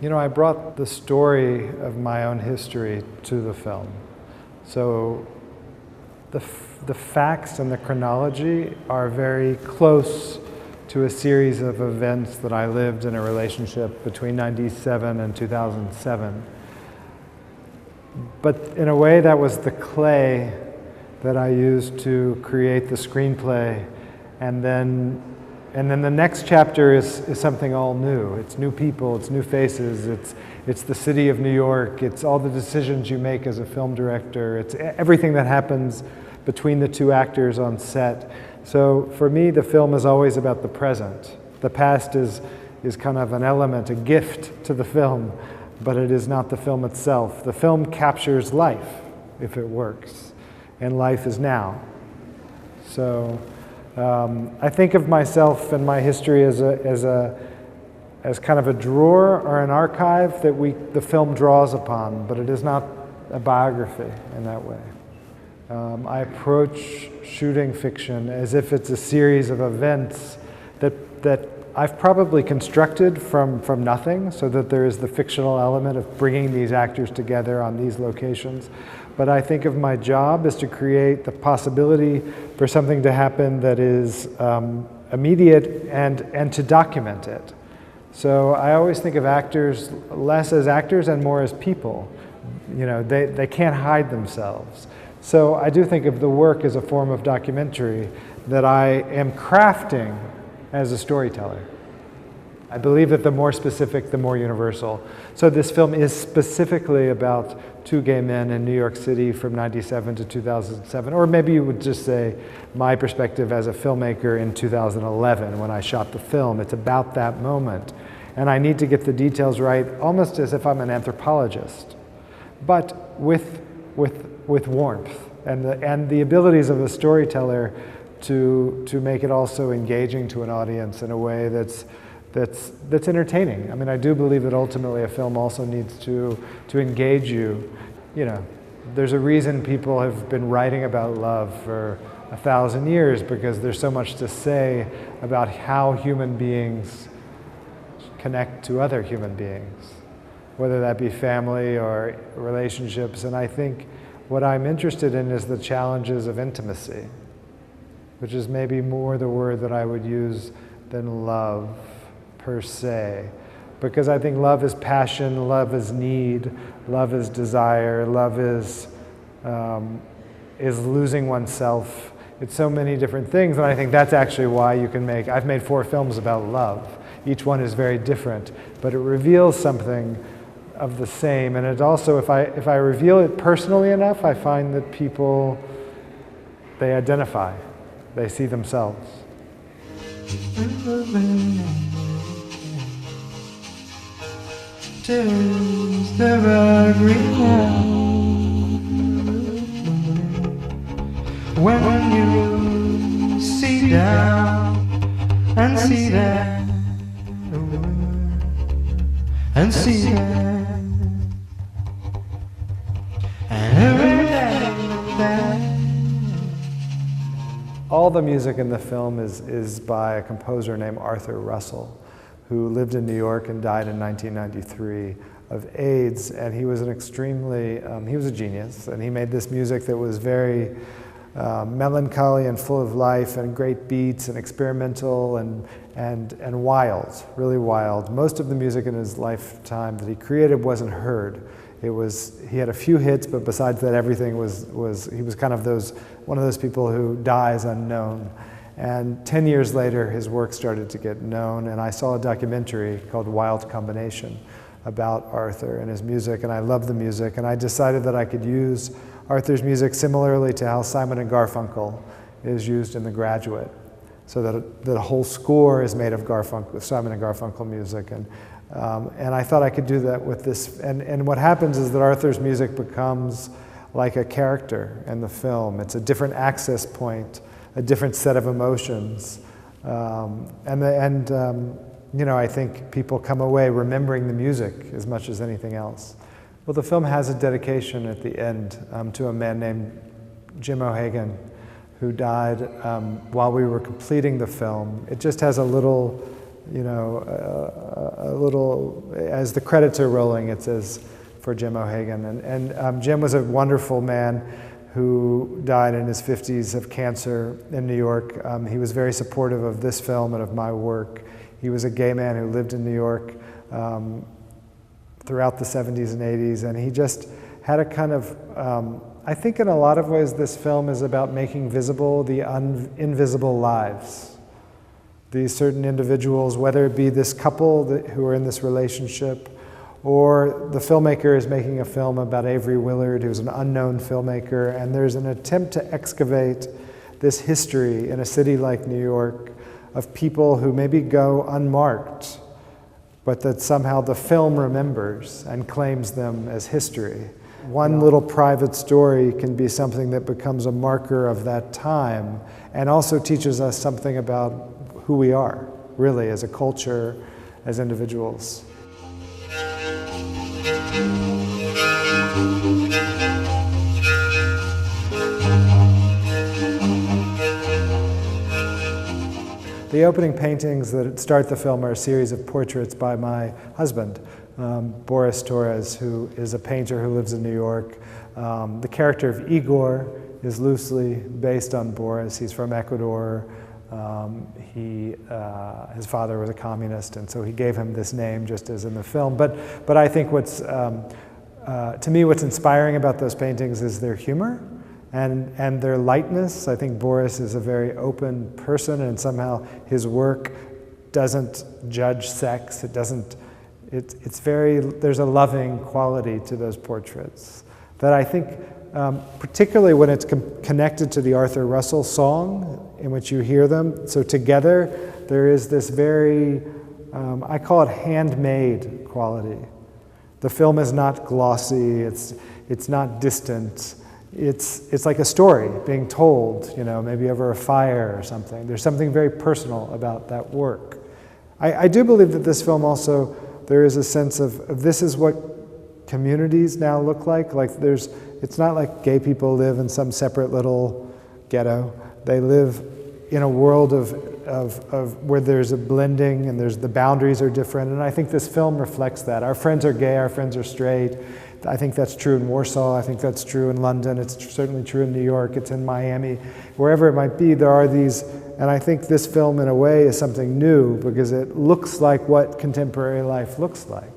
You know, I brought the story of my own history to the film. So the facts and the chronology are very close to a series of events that I lived in a relationship between 97 and 2007. But in a way, that was the clay that I used to create the screenplay. And then the next chapter is something all new. It's new people, it's new faces, it's the city of New York, it's all the decisions you make as a film director, it's everything that happens between the two actors on set. So for me, the film is always about the present. The past is kind of an element, a gift to the film, but it is not the film itself. The film captures life, if it works, and life is now. So I think of myself and my history as kind of a drawer or an archive that the film draws upon, but it is not a biography in that way. I approach shooting fiction as if it's a series of events that I've probably constructed from nothing, so that there is the fictional element of bringing these actors together on these locations. But I think of my job as to create the possibility for something to happen that is immediate and to document it. So I always think of actors less as actors and more as people. You know, they can't hide themselves. So I do think of the work as a form of documentary that I am crafting as a storyteller. I believe that the more specific, the more universal. So this film is specifically about two gay men in New York City from 97 to 2007, or maybe you would just say my perspective as a filmmaker in 2011 when I shot the film. It's about that moment. And I need to get the details right, almost as if I'm an anthropologist, but with warmth and the abilities of a storyteller to make it also engaging to an audience in a way that's entertaining. I mean, I do believe that ultimately a film also needs to engage you. You know, there's a reason people have been writing about love for 1,000 years, because there's so much to say about how human beings connect to other human beings, whether that be family or relationships. And I think what I'm interested in is the challenges of intimacy, which is maybe more the word that I would use than love per se, because I think love is passion, love is need, love is desire, love is losing oneself. It's so many different things, and I think that's actually why you can make, I've made 4 films about love. Each one is very different, but it reveals something of the same. And it also, if I reveal it personally enough, I find that people, they identify, they see themselves. When you see down and see that and see that and every day. All the music in the film is by a composer named Arthur Russell, who lived in New York and died in 1993 of AIDS. And he was an extremely, he was a genius, and he made this music that was very melancholy and full of life and great beats and experimental and wild, really wild. Most of the music in his lifetime that he created wasn't heard. He had a few hits, but besides that, everything he was kind of one of those people who dies unknown. And 10 years later, his work started to get known, and I saw a documentary called Wild Combination about Arthur and his music, and I loved the music, and I decided that I could use Arthur's music similarly to how Simon and Garfunkel is used in The Graduate, so that the whole score is made of Simon and Garfunkel music, and I thought I could do that with this. And what happens is that Arthur's music becomes like a character in the film. It's a different access point, a different set of emotions, you know, I think people come away remembering the music as much as anything else. Well, the film has a dedication at the end to a man named Jim O'Hagan, who died while we were completing the film. It just has a little you know, a little, as the credits are rolling, it says for Jim O'Hagan. And Jim was a wonderful man who died in his 50s of cancer in New York. He was very supportive of this film and of my work. He was a gay man who lived in New York throughout the 70s and 80s, and he just had a kind of, I think in a lot of ways this film is about making visible the invisible lives. These certain individuals, whether it be this couple who are in this relationship, or the filmmaker is making a film about Avery Willard, who's an unknown filmmaker, and there's an attempt to excavate this history in a city like New York of people who maybe go unmarked, but that somehow the film remembers and claims them as history. One little private story can be something that becomes a marker of that time and also teaches us something about who we are, really, as a culture, as individuals. The opening paintings that start the film are a series of portraits by my husband, Boris Torres, who is a painter who lives in New York. The character of Igor is loosely based on Boris. He's from Ecuador. His father was a communist, and so he gave him this name just as in the film. But I think to me, what's inspiring about those paintings is their humor and their lightness. I think Boris is a very open person, and somehow his work doesn't judge sex. There's a loving quality to those portraits that I think, particularly when it's connected to the Arthur Russell song in which you hear them. So together, there is this very, I call it handmade quality. The film is not glossy, it's not distant. It's like a story being told, you know, maybe over a fire or something. There's something very personal about that work. I do believe that this film also, there is a sense of this is what communities now look like. It's not like gay people live in some separate little ghetto. They live in a world of where there's a blending and the boundaries are different. And I think this film reflects that. Our friends are gay, our friends are straight. I think that's true in Warsaw. I think that's true in London. It's certainly true in New York. It's in Miami. Wherever it might be, there are these, and I think this film in a way is something new because it looks like what contemporary life looks like.